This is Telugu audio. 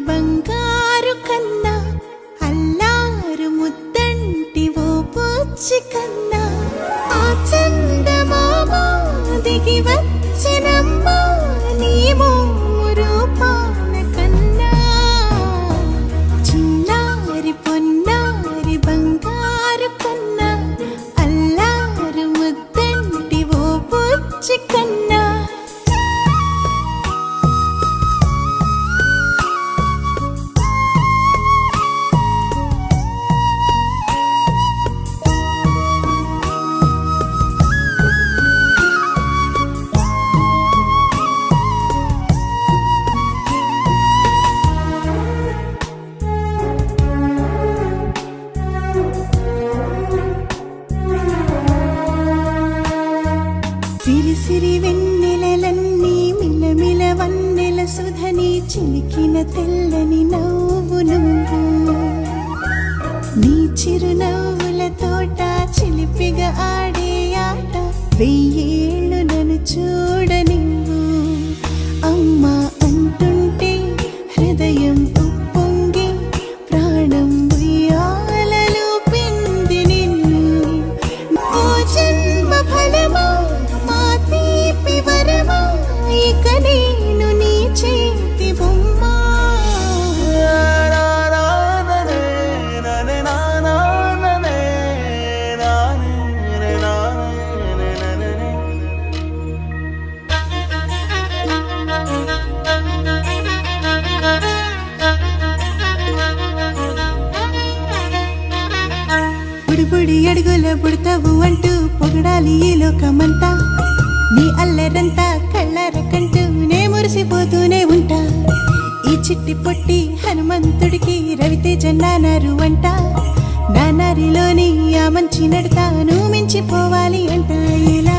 బంగారు కన్నా అల్లారు ముద్దంటి ఓ పూచి కన్నా ఆ చందమామ దిగి వచ్చినమ్మా నీ రూపాన కన్నా చిన్నారి పొన్నారి బంగారు కన్నా అల్లారు ముద్దంటి ఓ పూచి కన్నా సిరి సిరి వెన్నెలలన్నీ మిలమిల వన్నెల సుధని చిలికిన తెల్లని నవ్వు నువ్వు నీ చిరునవ్వుల తోట చిలిపిగా ఆడే ఆట వెయ్యేళ్ళు నన్ను చూడనివ్వు అమ్మా అంటుంటే హృదయం ఉప్పొంగి ప్రాణం ఉయ్యాలలో పింది నిన్ను ఓ జన్మ ఫలమా ఇక నేను నీ చేతి బొమ్మ బుడి బుడి అడుగుల బుడతావు అంటూ పొగడాలి ఈ లోకమంతా నీ అల్లరంతా కళ్ళరకంటూనే మురిసిపోతూనే ఉంటా ఈ చిట్టి పొట్టి హనుమంతుడికి రవితేజ నానారు అంట నానారిలోని ఆ మంచి నడతాను మించిపోవాలి అంట ఇలా